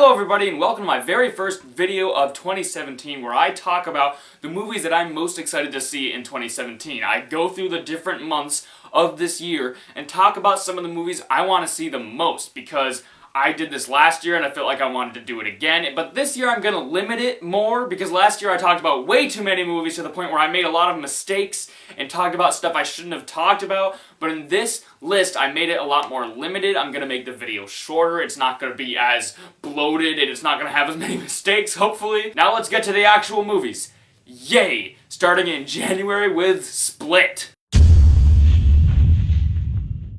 Hello everybody and welcome to my very first video of 2017 where I talk about the movies that I'm most excited to see in 2017. I go through the different months of this year and talk about some of the movies I want to see the most because I did this last year and I felt like I wanted to do it again, but this year I'm going to limit it more because last year I talked about way too many movies to the point where I made a lot of mistakes and talked about stuff I shouldn't have talked about, but in this list I made it a lot more limited. I'm going to make the video shorter, it's not going to be as bloated, and it's not going to have as many mistakes, hopefully. Now let's get to the actual movies. Yay! Starting in January with Split.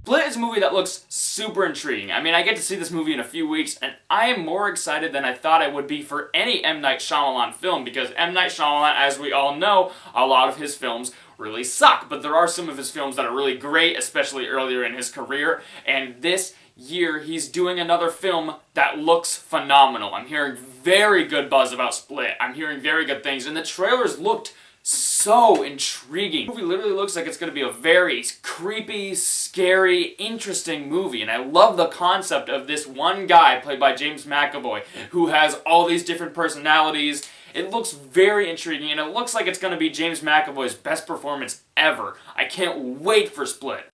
Split is a movie that looks super intriguing. I mean, I get to see this movie in a few weeks, and I am more excited than I thought I would be for any M. Night Shyamalan film, because M. Night Shyamalan, as we all know, a lot of his films really suck, but there are some of his films that are really great, especially earlier in his career, and this year he's doing another film that looks phenomenal. I'm hearing very good buzz about Split. I'm hearing very good things, and the trailers looked so intriguing. The movie literally looks like it's going to be a very creepy, scary, interesting movie, and I love the concept of this one guy played by James McAvoy who has all these different personalities. It looks very intriguing, and it looks like it's going to be James McAvoy's best performance ever. I can't wait for Split.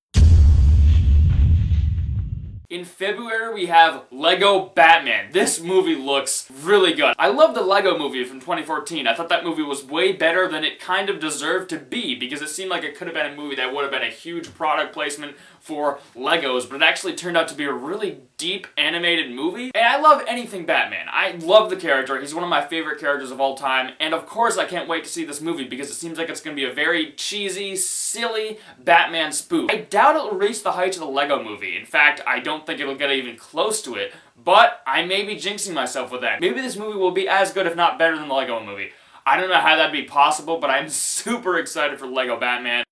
In February, we have Lego Batman. This movie looks really good. I love the Lego movie from 2014. I thought that movie was way better than it kind of deserved to be because it seemed like it could have been a movie that would have been a huge product placement for Legos, but it actually turned out to be a really deep animated movie. And I love anything Batman. I love the character. He's one of my favorite characters of all time. And of course, I can't wait to see this movie because it seems like it's going to be a very cheesy, silly Batman spoof. I doubt it'll reach the heights of the Lego movie. In fact, I don't think it'll get even close to it, but I may be jinxing myself with that. Maybe this movie will be as good, if not better, than the Lego movie. I don't know how that'd be possible, but I'm super excited for Lego Batman.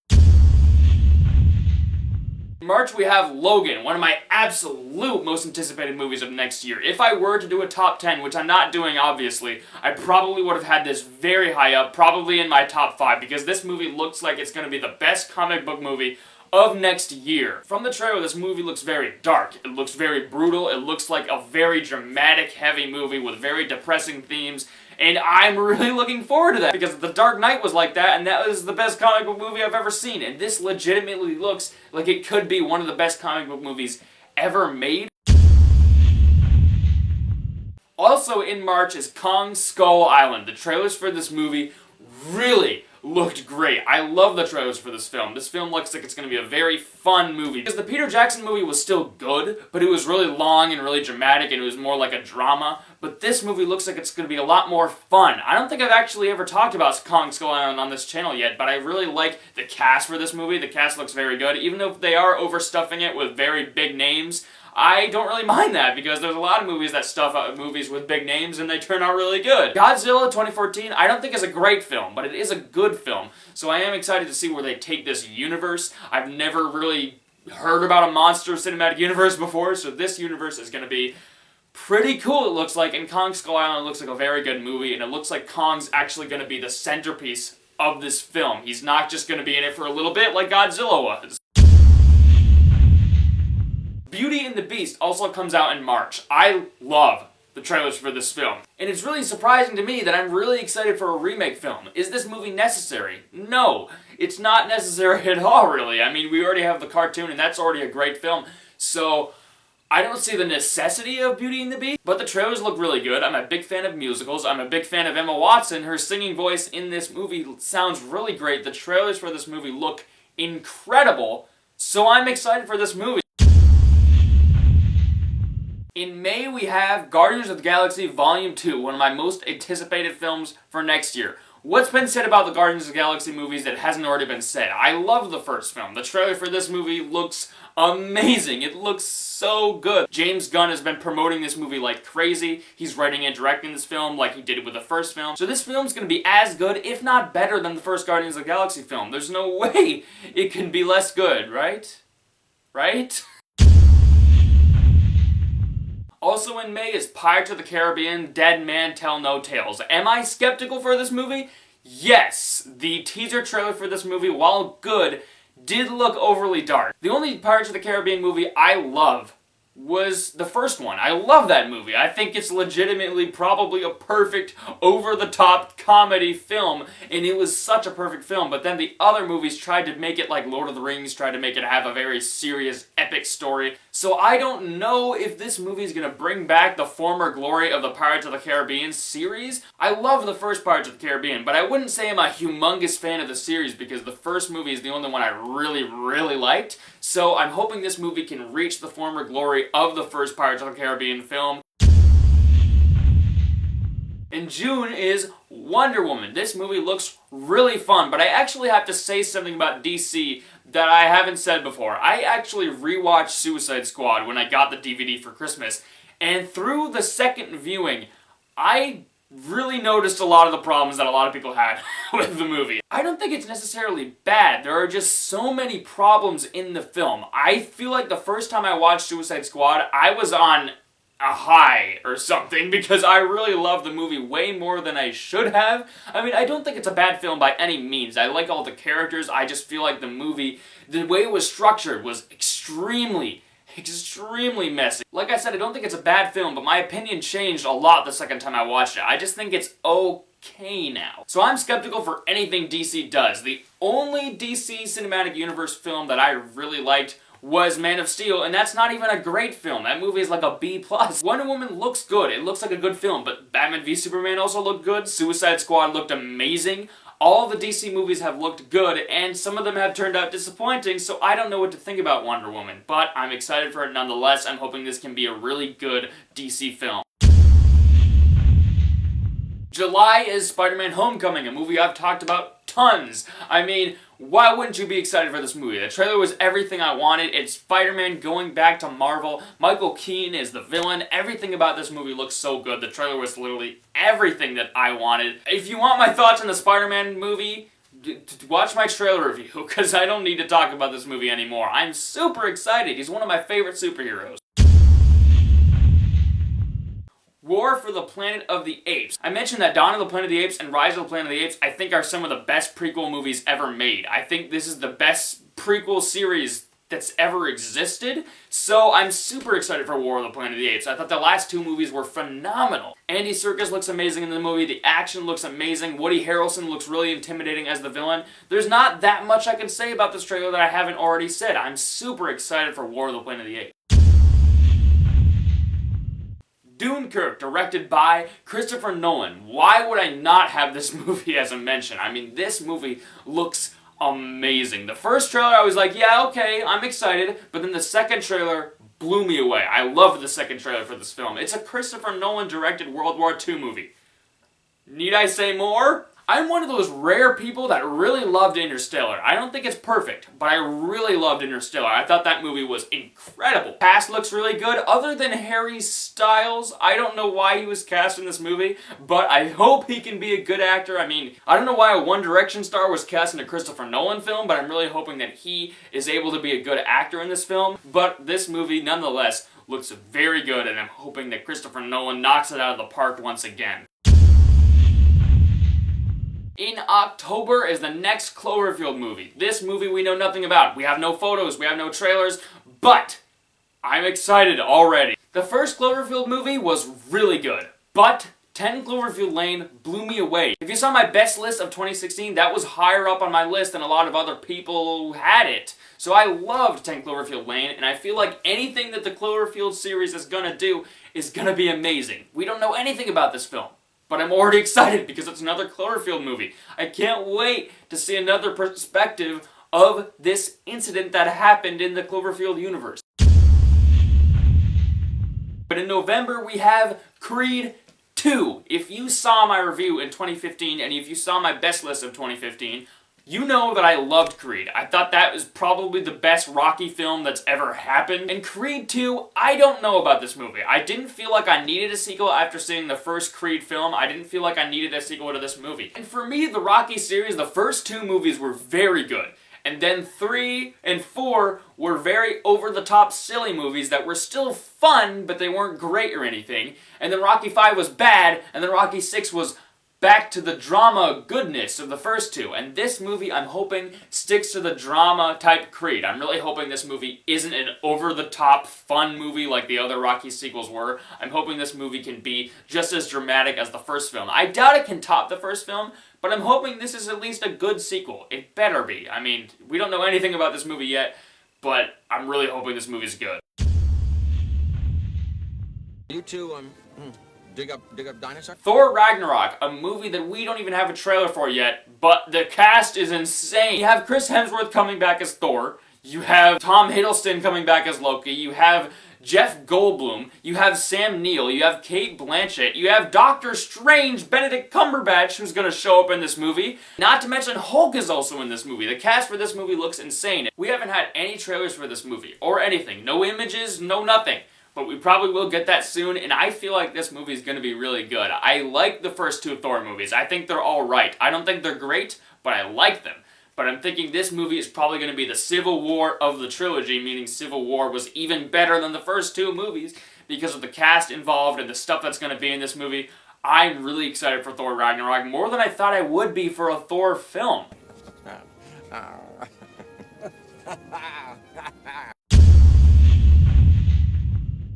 In March, we have Logan, one of my absolute most anticipated movies of next year. If I were to do a top 10, which I'm not doing obviously, I probably would have had this very high up, probably in my top 5, because this movie looks like it's going to be the best comic book movie of next year. From the trailer, this movie looks very dark, it looks very brutal, it looks like a very dramatic, heavy movie with very depressing themes, and I'm really looking forward to that because The Dark Knight was like that, and that was the best comic book movie I've ever seen, and this legitimately looks like it could be one of the best comic book movies ever made. Also in March is Kong Skull Island. The trailers for this movie really looked great. I love the trailers for this film. This film looks like it's going to be a very fun movie. Because the Peter Jackson movie was still good, but it was really long and really dramatic and it was more like a drama. But this movie looks like it's going to be a lot more fun. I don't think I've actually ever talked about Kong Skull Island on this channel yet, but I really like the cast for this movie. The cast looks very good. Even though they are overstuffing it with very big names, I don't really mind that because there's a lot of movies that stuff out movies with big names and they turn out really good. Godzilla 2014 I don't think is a great film, but it is a good film. So I am excited to see where they take this universe. I've never really heard about a monster cinematic universe before, so this universe is going to be pretty cool, it looks like, and Kong Skull Island looks like a very good movie, and it looks like Kong's actually going to be the centerpiece of this film. He's not just going to be in it for a little bit like Godzilla was. Beauty and the Beast also comes out in March. I love the trailers for this film. And it's really surprising to me that I'm really excited for a remake film. Is this movie necessary? No, it's not necessary at all, really. I mean, we already have the cartoon and that's already a great film. So I don't see the necessity of Beauty and the Beast, but the trailers look really good. I'm a big fan of musicals. I'm a big fan of Emma Watson. Her singing voice in this movie sounds really great. The trailers for this movie look incredible, so I'm excited for this movie. In May, we have Guardians of the Galaxy Volume 2, one of my most anticipated films for next year. What's been said about the Guardians of the Galaxy movies that hasn't already been said? I love the first film. The trailer for this movie looks amazing. It looks so good. James Gunn has been promoting this movie like crazy. He's writing and directing this film like he did with the first film. So this film's going to be as good, if not better, than the first Guardians of the Galaxy film. There's no way it can be less good, right? Right? Also in May is Pirates of the Caribbean, Dead Man Tell No Tales. Am I skeptical for this movie? Yes. The teaser trailer for this movie, while good, did look overly dark. The only Pirates of the Caribbean movie I love was the first one. I love that movie. I think it's legitimately probably a perfect, over-the-top comedy film, and it was such a perfect film, but then the other movies tried to make it like Lord of the Rings, tried to make it have a very serious, epic story. So I don't know if this movie is going to bring back the former glory of the Pirates of the Caribbean series. I love the first Pirates of the Caribbean, but I wouldn't say I'm a humongous fan of the series because the first movie is the only one I really liked. So I'm hoping this movie can reach the former glory of the first Pirates of the Caribbean film. In June is Wonder Woman. This movie looks really fun, but I actually have to say something about DC that I haven't said before. I actually rewatched Suicide Squad when I got the DVD for Christmas, and through the second viewing, I really noticed a lot of the problems that a lot of people had with the movie. I don't think it's necessarily bad. There are just so many problems in the film. I feel like the first time I watched Suicide Squad, I was on a high or something because I really love the movie way more than I should have. I mean, I don't think it's a bad film by any means. I like all the characters. I just feel like the movie, the way it was structured was extremely messy. Like I said, I don't think it's a bad film, but my opinion changed a lot the second time I watched it. I just think it's okay now. So I'm skeptical for anything DC does. The only DC Cinematic Universe film that I really liked was Man of Steel, and that's not even a great film. That movie is like a B+. Wonder Woman looks good. It looks like a good film, but Batman v Superman also looked good. Suicide Squad looked amazing. All the DC movies have looked good, and some of them have turned out disappointing, so I don't know what to think about Wonder Woman. But I'm excited for it nonetheless. I'm hoping this can be a really good DC film. July is Spider-Man Homecoming, a movie I've talked about tons. I mean, why wouldn't you be excited for this movie? The trailer was everything I wanted. It's Spider-Man going back to Marvel. Michael Keaton is the villain. Everything about this movie looks so good. The trailer was literally everything that I wanted. If you want my thoughts on the Spider-Man movie, watch my trailer review, because I don't need to talk about this movie anymore. I'm super excited. He's one of my favorite superheroes. War for the Planet of the Apes. I mentioned that Dawn of the Planet of the Apes and Rise of the Planet of the Apes I think are some of the best prequel movies ever made. I think this is the best prequel series that's ever existed, so I'm super excited for War of the Planet of the Apes. I thought the last two movies were phenomenal. Andy Serkis looks amazing in the movie, the action looks amazing, Woody Harrelson looks really intimidating as the villain. There's not that much I can say about this trailer that I haven't already said. I'm super excited for War of the Planet of the Apes. Dunkirk, directed by Christopher Nolan. Why would I not have this movie as a mention? I mean, this movie looks amazing. The first trailer, I was like, yeah, okay, I'm excited, but then the second trailer blew me away. I loved the second trailer for this film. It's a Christopher Nolan directed World War II movie. Need I say more? I'm one of those rare people that really loved Interstellar. I don't think it's perfect, but I really loved Interstellar. I thought that movie was incredible. Cast looks really good. Other than Harry Styles, I don't know why he was cast in this movie, but I hope he can be a good actor. I mean, I don't know why a One Direction star was cast in a Christopher Nolan film, but I'm really hoping that he is able to be a good actor in this film. But this movie, nonetheless, looks very good, and I'm hoping that Christopher Nolan knocks it out of the park once again. In October is the next Cloverfield movie. This movie we know nothing about. We have no photos, we have no trailers, but I'm excited already. The first Cloverfield movie was really good, but 10 Cloverfield Lane blew me away. If you saw my best list of 2016, that was higher up on my list than a lot of other people who had it. So I loved 10 Cloverfield Lane, and I feel like anything that the Cloverfield series is gonna do is gonna be amazing. We don't know anything about this film, but I'm already excited because it's another Cloverfield movie. I can't wait to see another perspective of this incident that happened in the Cloverfield universe. But in November we have Creed 2. If you saw my review in 2015 and if you saw my best list of 2015, you know that I loved Creed. I thought that was probably the best Rocky film that's ever happened. And Creed 2, I don't know about this movie. I didn't feel like I needed a sequel after seeing the first Creed film. I didn't feel like I needed a sequel to this movie. And for me, the Rocky series, the first two movies were very good. And then 3 and 4 were very over-the-top silly movies that were still fun, but they weren't great or anything. And then Rocky 5 was bad, and then Rocky 6 was back to the drama goodness of the first two. And this movie, I'm hoping, sticks to the drama type Creed. I'm really hoping this movie isn't an over-the-top fun movie like the other Rocky sequels were. I'm hoping this movie can be just as dramatic as the first film. I doubt it can top the first film, but I'm hoping this is at least a good sequel. It better be. I mean, we don't know anything about this movie yet, but I'm really hoping this movie's good. You two, dig up dinosaurs? Thor Ragnarok, a movie that we don't even have a trailer for yet, but the cast is insane. You have Chris Hemsworth coming back as Thor, you have Tom Hiddleston coming back as Loki, you have Jeff Goldblum, you have Sam Neill, you have Cate Blanchett, you have Doctor Strange, Benedict Cumberbatch, who's gonna show up in this movie. Not to mention Hulk is also in this movie. The cast for this movie looks insane. We haven't had any trailers for this movie, or anything. No images, no nothing. But we probably will get that soon, and I feel like this movie is going to be really good. I like the first two Thor movies. I think they're all right. I don't think they're great, but I like them. But I'm thinking this movie is probably going to be the Civil War of the trilogy, meaning Civil War was even better than the first two movies because of the cast involved and the stuff that's going to be in this movie. I'm really excited for Thor Ragnarok, more than I thought I would be for a Thor film.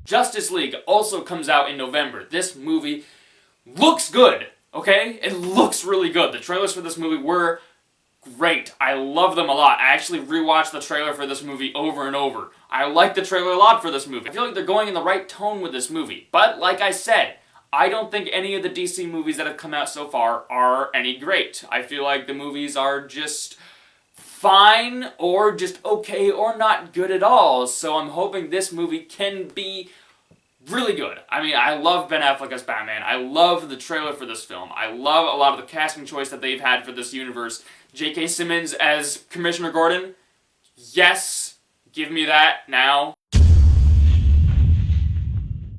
Justice League also comes out in November. This movie looks good, okay? It looks really good. The trailers for this movie were great. I love them a lot. I actually rewatched the trailer for this movie over and over. I like the trailer a lot for this movie. I feel like they're going in the right tone with this movie. But, like I said, I don't think any of the DC movies that have come out so far are any great. I feel like the movies are just fine, or just okay, or not good at all. So I'm hoping this movie can be really good. I mean, I love Ben Affleck as Batman. I love the trailer for this film. I love a lot of the casting choice that they've had for this universe. J.K. Simmons as Commissioner Gordon. Yes, give me that now.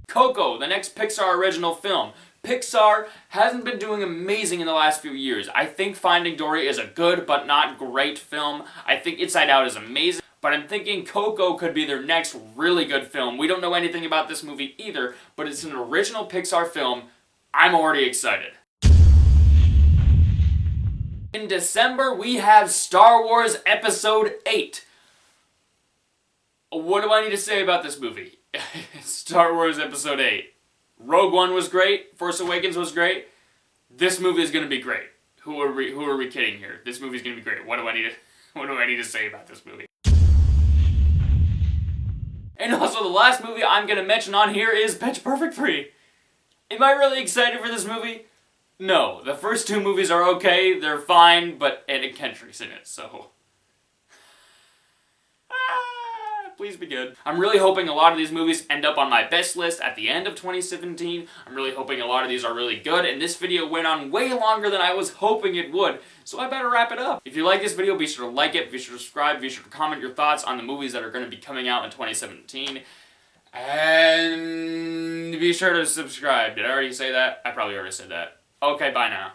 Coco, the next Pixar original film. Pixar hasn't been doing amazing in the last few years. I think Finding Dory is a good but not great film. I think Inside Out is amazing. But I'm thinking Coco could be their next really good film. We don't know anything about this movie either, but it's an original Pixar film. I'm already excited. In December, we have Star Wars Episode 8. What do I need to say about this movie? Star Wars Episode 8. Rogue One was great. Force Awakens was great. This movie is going to be great. Who are we kidding here? This movie is going to be great. What do I need to say about this movie? And also, the last movie I'm going to mention on here is Pitch Perfect 3. Am I really excited for this movie? No. The first two movies are okay, they're fine, but Anna Kendrick's in it, so please be good. I'm really hoping a lot of these movies end up on my best list at the end of 2017. I'm really hoping a lot of these are really good, and this video went on way longer than I was hoping it would, so I better wrap it up. If you like this video, be sure to like it, be sure to subscribe, be sure to comment your thoughts on the movies that are going to be coming out in 2017. And be sure to subscribe. Did I already say that? I probably already said that. Okay, bye now.